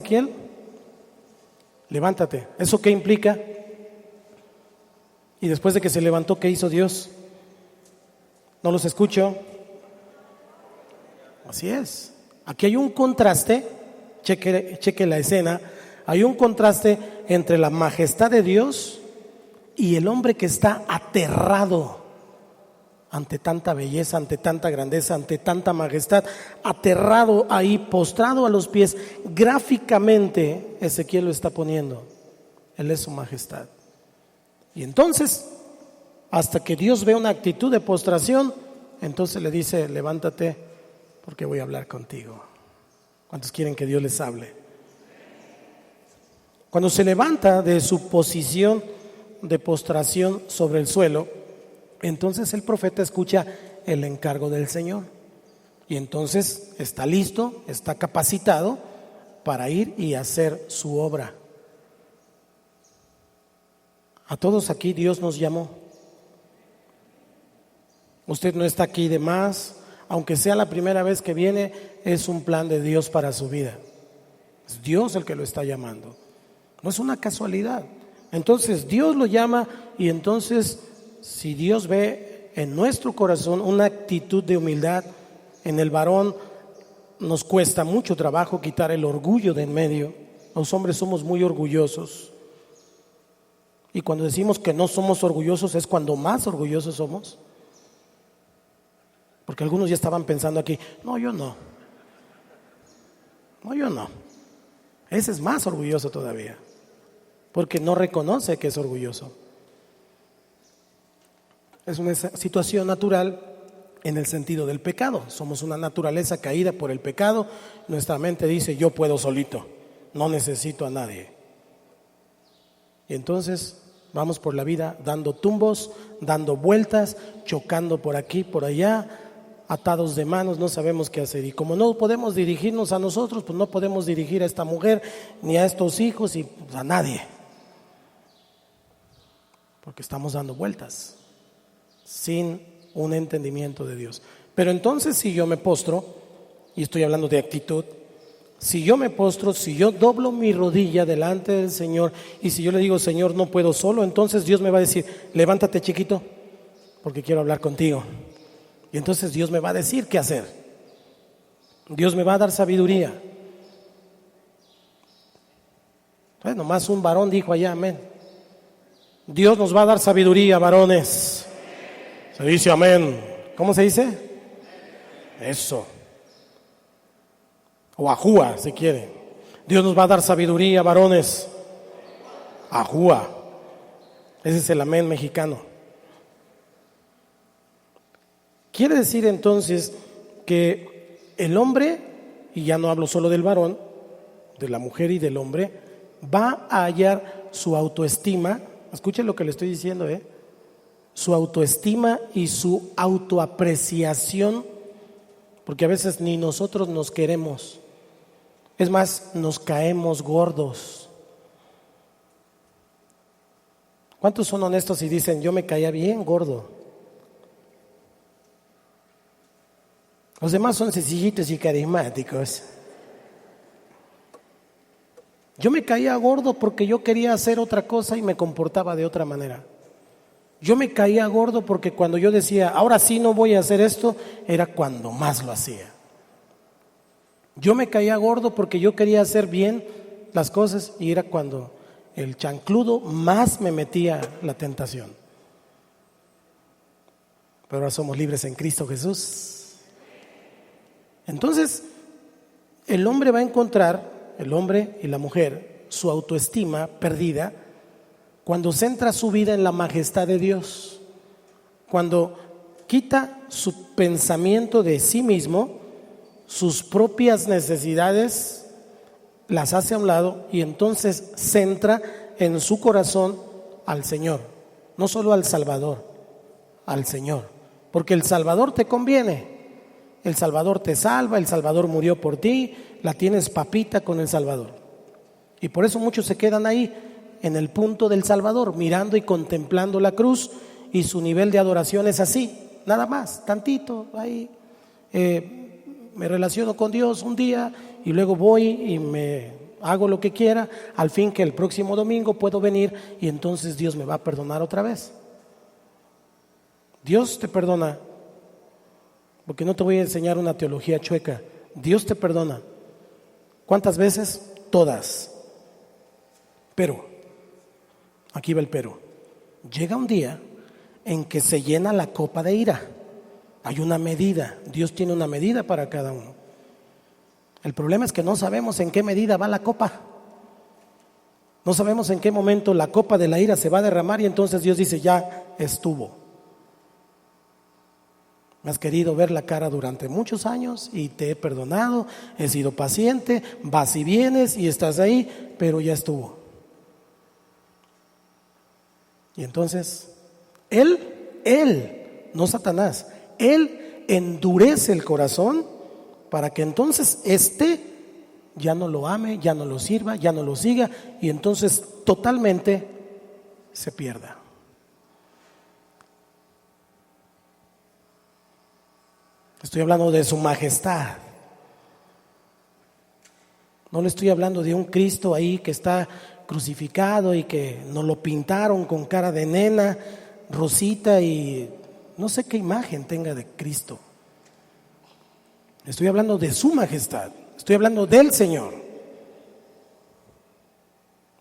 Ezequiel? Levántate. ¿Eso qué implica? Y después de que se levantó, ¿qué hizo Dios? No los escucho. Así es. Aquí hay un contraste, cheque la escena, hay un contraste entre la majestad de Dios y el hombre que está aterrado ante tanta belleza, ante tanta grandeza, ante tanta majestad, aterrado ahí, postrado a los pies. Gráficamente Ezequiel lo está poniendo. Él es su majestad. Y entonces, hasta que Dios ve una actitud de postración, entonces le dice: levántate, porque voy a hablar contigo. ¿Cuántos quieren que Dios les hable? Cuando se levanta de su posición de postración sobre el suelo, entonces el profeta escucha el encargo del Señor. Y entonces está listo, está capacitado para ir y hacer su obra. A todos aquí Dios nos llamó. Usted no está aquí de más, aunque sea la primera vez que viene, es un plan de Dios para su vida. Es Dios el que lo está llamando, no es una casualidad. Entonces Dios lo llama, y entonces si Dios ve en nuestro corazón una actitud de humildad, en el varón nos cuesta mucho trabajo quitar el orgullo de en medio. Los hombres somos muy orgullosos, y cuando decimos que no somos orgullosos es cuando más orgullosos somos. Porque algunos ya estaban pensando aquí: no, yo no. No, yo no. Ese es más orgulloso todavía, porque no reconoce que es orgulloso. Es una situación natural en el sentido del pecado. Somos una naturaleza caída por el pecado. Nuestra mente dice: yo puedo solito, no necesito a nadie. Y entonces vamos por la vida dando tumbos, dando vueltas, chocando por aquí, por allá, atados de manos, no sabemos qué hacer. Y como no podemos dirigirnos a nosotros, pues no podemos dirigir a esta mujer, ni a estos hijos, y pues a nadie, porque estamos dando vueltas sin un entendimiento de Dios. Pero entonces, si yo me postro, y estoy hablando de actitud, si yo me postro, si yo doblo mi rodilla delante del Señor, y si yo le digo: Señor, no puedo solo, entonces Dios me va a decir: levántate, chiquito, porque quiero hablar contigo. Y entonces Dios me va a decir qué hacer. Dios me va a dar sabiduría. Pues nomás un varón dijo allá amén. Dios nos va a dar sabiduría, varones. Se dice amén. ¿Cómo se dice? Eso. O ajúa, si quiere. Dios nos va a dar sabiduría, varones. Ajúa. Ese es el amén mexicano. Quiere decir entonces que el hombre, y ya no hablo solo del varón, de la mujer y del hombre, va a hallar su autoestima. Escuchen lo que le estoy diciendo, su autoestima y su autoapreciación, porque a veces ni nosotros nos queremos. Es más, nos caemos gordos. ¿Cuántos son honestos y dicen: yo me caía bien gordo? Los demás son sencillitos y carismáticos. Yo me caía gordo porque yo quería hacer otra cosa y me comportaba de otra manera. Yo me caía gordo porque cuando yo decía: ahora sí no voy a hacer esto, era cuando más lo hacía. Yo me caía gordo porque yo quería hacer bien las cosas, y era cuando el chancludo más me metía la tentación. Pero ahora somos libres en Cristo Jesús. Entonces, el hombre va a encontrar, el hombre y la mujer, su autoestima perdida cuando centra su vida en la majestad de Dios, cuando quita su pensamiento de sí mismo, sus propias necesidades las hace a un lado, y entonces centra en su corazón al Señor, no solo al Salvador, al Señor, porque el Salvador te conviene. El Salvador te salva, el Salvador murió por ti, la tienes papita con el Salvador. Y por eso muchos se quedan ahí, en el punto del Salvador, mirando y contemplando la cruz, y su nivel de adoración es así, nada más, tantito, ahí me relaciono con Dios un día, y luego voy y me hago lo que quiera, al fin que el próximo domingo puedo venir y entonces Dios me va a perdonar otra vez. Dios te perdona, porque no te voy a enseñar una teología chueca. Dios te perdona. ¿Cuántas veces? Todas. Pero, aquí va el pero. Llega un día en que se llena la copa de ira. Hay una medida. Dios tiene una medida para cada uno. El problema es que no sabemos en qué medida va la copa. No sabemos en qué momento la copa de la ira se va a derramar y entonces Dios dice, ya estuvo. Me has querido ver la cara durante muchos años y te he perdonado, he sido paciente, vas y vienes y estás ahí, pero ya estuvo. Y entonces, Él, no Satanás, Él endurece el corazón para que entonces ya no lo ame, ya no lo sirva, ya no lo siga y entonces totalmente se pierda. Estoy hablando de su majestad. No le estoy hablando de un Cristo ahí que está crucificado y que nos lo pintaron con cara de nena, rosita y no sé qué imagen tenga de Cristo. Estoy hablando de su majestad. Estoy hablando del Señor.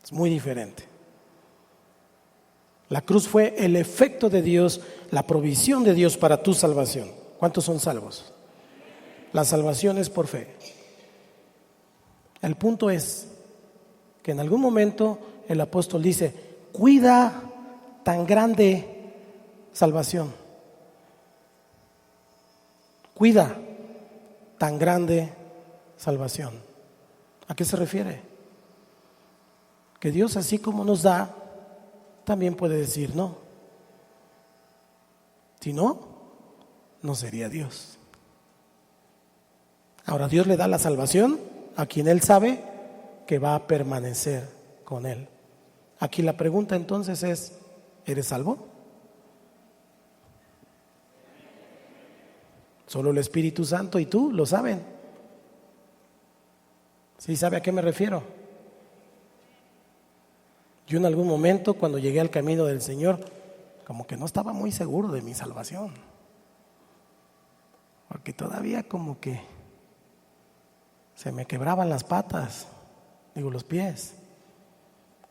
Es muy diferente. La cruz fue el efecto de Dios, la provisión de Dios para tu salvación. ¿Cuántos son salvos? La salvación es por fe. El punto es que en algún momento el apóstol dice, cuida tan grande salvación. Cuida tan grande salvación. ¿A qué se refiere? Que Dios, así como nos da, también puede decir no. Si no, no sería Dios. Ahora Dios le da la salvación a quien Él sabe que va a permanecer con Él. Aquí la pregunta entonces es, ¿eres salvo? Solo el Espíritu Santo y tú lo saben. ¿Sí sabe a qué me refiero? Yo en algún momento cuando llegué al camino del Señor, como que no estaba muy seguro de mi salvación. Porque todavía como que se me quebraban las patas, los pies.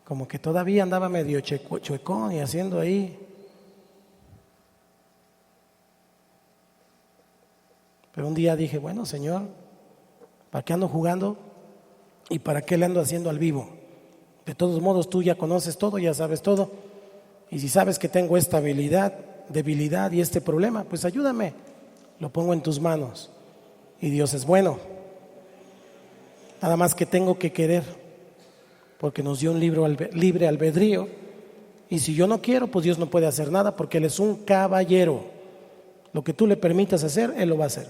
Como que todavía andaba medio chuecón y haciendo ahí. Pero un día dije, bueno, Señor, ¿para qué ando jugando? ¿Y para qué le ando haciendo al vivo? De todos modos, tú ya conoces todo, ya sabes todo. Y si sabes que tengo esta debilidad y este problema, pues ayúdame. Lo pongo en tus manos. Y Dios es bueno. Nada más que tengo que querer, porque nos dio un libre albedrío. Y si yo no quiero, pues Dios no puede hacer nada, porque Él es un caballero. Lo que tú le permitas hacer, Él lo va a hacer,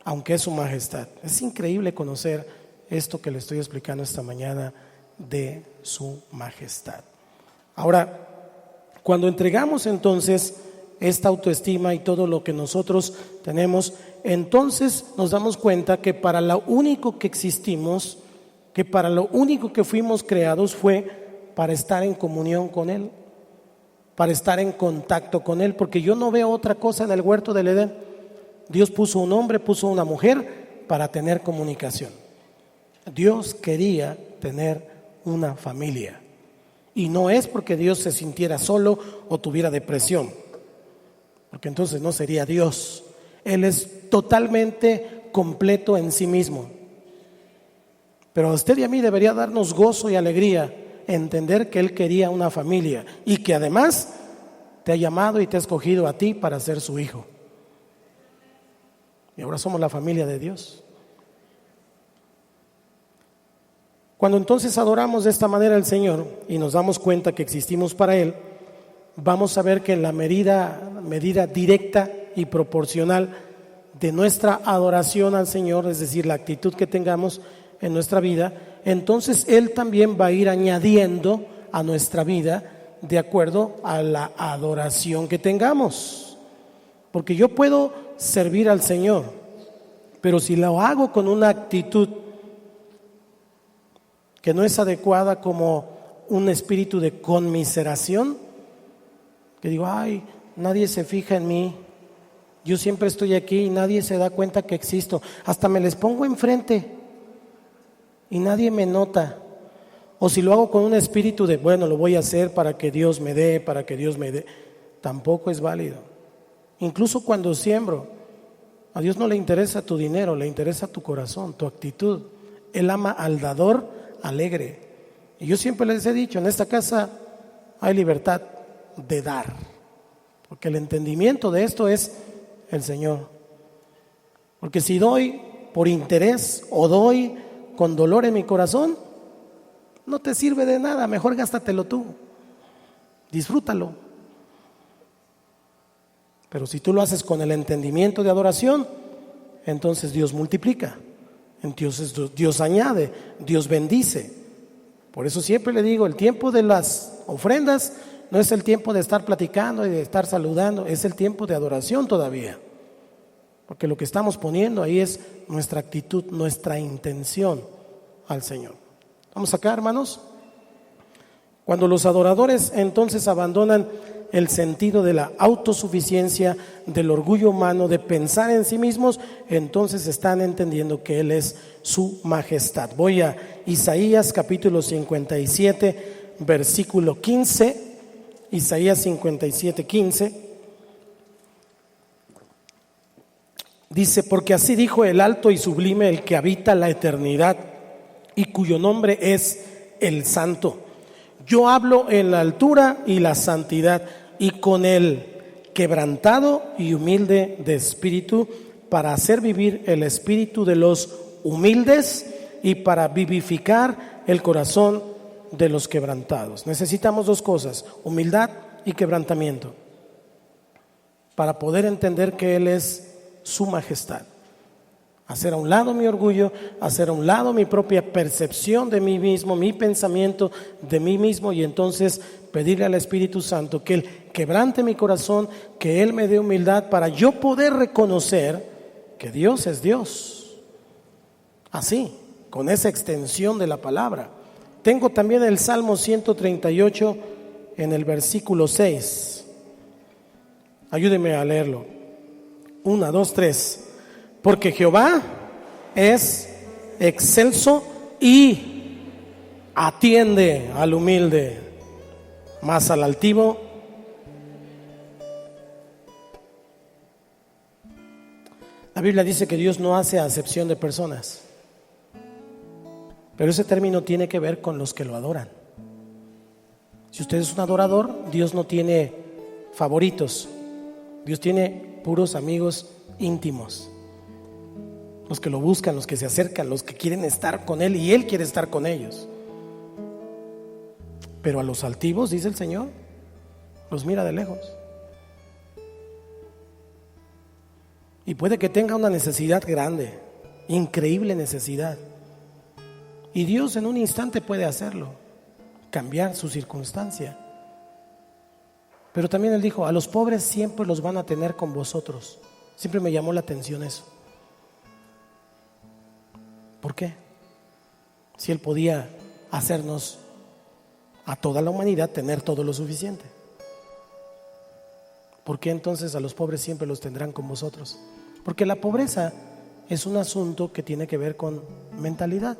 aunque es su majestad. Es increíble conocer esto que le estoy explicando esta mañana de su majestad. Ahora, cuando entregamos entonces esta autoestima y todo lo que nosotros tenemos, entonces nos damos cuenta que para lo único que existimos, que para lo único que fuimos creados fue para estar en comunión con Él, para estar en contacto con Él, porque yo no veo otra cosa en el huerto del Edén. Dios puso un hombre, puso una mujer para tener comunicación. Dios quería tener una familia. Y no es porque Dios se sintiera solo o tuviera depresión, porque entonces no sería Dios. Él es totalmente completo en sí mismo. Pero a usted y a mí debería darnos gozo y alegría entender que Él quería una familia y que además te ha llamado y te ha escogido a ti para ser su hijo. Y ahora somos la familia de Dios. Cuando entonces adoramos de esta manera al Señor y nos damos cuenta que existimos para Él, vamos a ver que en la medida directa y proporcional de nuestra adoración al Señor, es decir, la actitud que tengamos en nuestra vida, entonces Él también va a ir añadiendo a nuestra vida de acuerdo a la adoración que tengamos. Porque yo puedo servir al Señor, pero si lo hago con una actitud que no es adecuada como un espíritu de conmiseración, que digo, ay, nadie se fija en mí, yo siempre estoy aquí y nadie se da cuenta que existo, hasta me les pongo enfrente y nadie me nota. O si lo hago con un espíritu de, bueno, lo voy a hacer para que Dios me dé, tampoco es válido. Incluso cuando siembro, a Dios no le interesa tu dinero, le interesa tu corazón, tu actitud. Él ama al dador alegre. Y yo siempre les he dicho, en esta casa hay libertad de dar, porque el entendimiento de esto es el Señor. Porque si doy por interés o doy con dolor en mi corazón, no te sirve de nada, mejor gástatelo tú, disfrútalo. Pero si tú lo haces con el entendimiento de adoración, entonces Dios multiplica, entonces Dios añade, Dios bendice. Por eso siempre le digo, el tiempo de las ofrendas no es el tiempo de estar platicando y de estar saludando, es el tiempo de adoración todavía. Porque lo que estamos poniendo ahí es nuestra actitud, nuestra intención al Señor. Vamos acá, hermanos. Cuando los adoradores entonces abandonan el sentido de la autosuficiencia, del orgullo humano, de pensar en sí mismos, entonces están entendiendo que Él es su majestad. Voy a Isaías capítulo 57, versículo 15. Isaías 57, 15. Dice, porque así dijo el alto y sublime, el que habita la eternidad y cuyo nombre es el Santo. Yo hablo en la altura y la santidad, y con el quebrantado y humilde de espíritu, para hacer vivir el espíritu de los humildes y para vivificar el corazón de los quebrantados. Necesitamos dos cosas, humildad y quebrantamiento, para poder entender que Él es su majestad. Hacer a un lado mi orgullo, hacer a un lado mi propia percepción de mí mismo, mi pensamiento de mí mismo, y entonces pedirle al Espíritu Santo que Él quebrante mi corazón, que Él me dé humildad para yo poder reconocer que Dios es Dios. Así, con esa extensión de la palabra. Tengo también el Salmo 138 en el versículo 6. Ayúdeme a leerlo. 1, 2, 3. Porque Jehová es excelso y atiende al humilde, mas al altivo la Biblia dice que Dios no hace acepción de personas, pero ese término tiene que ver con los que lo adoran. Si usted es un adorador, Dios no tiene favoritos, Dios tiene puros amigos íntimos. Los que lo buscan, los que se acercan, los que quieren estar con Él y Él quiere estar con ellos. Pero a los altivos, dice el Señor, los mira de lejos. Y puede que tenga una necesidad grande, increíble necesidad. Y Dios en un instante puede hacerlo, cambiar su circunstancia. Pero también Él dijo, a los pobres siempre los van a tener con vosotros. Siempre me llamó la atención eso. ¿Por qué? Si Él podía hacernos a toda la humanidad tener todo lo suficiente, ¿por qué entonces a los pobres siempre los tendrán con vosotros? Porque la pobreza es un asunto que tiene que ver con mentalidad.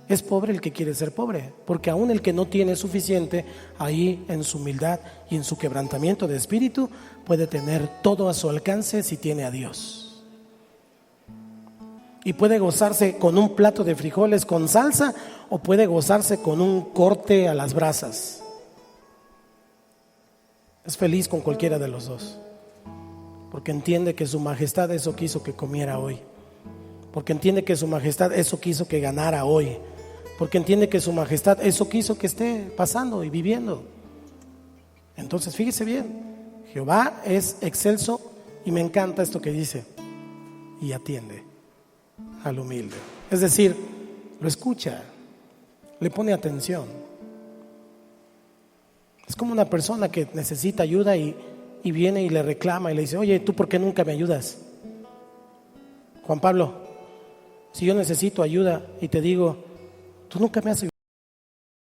Es pobre el que quiere ser pobre, porque aún el que no tiene suficiente, ahí en su humildad y en su quebrantamiento de espíritu, puede tener todo a su alcance si tiene a Dios. Y puede gozarse con un plato de frijoles con salsa o puede gozarse con un corte a las brasas. Es feliz con cualquiera de los dos, porque entiende que su majestad eso quiso que comiera hoy, porque entiende que su majestad eso quiso que ganara hoy, porque entiende que su majestad eso quiso que esté pasando y viviendo. Entonces fíjese bien, Jehová es excelso, y me encanta esto que dice, y atiende al humilde. Es decir, lo escucha, le pone atención. Es como una persona que necesita ayuda y viene y le reclama y le dice, oye, ¿tú por qué nunca me ayudas? Juan Pablo, si yo necesito ayuda y te digo, tú nunca me has ayudado.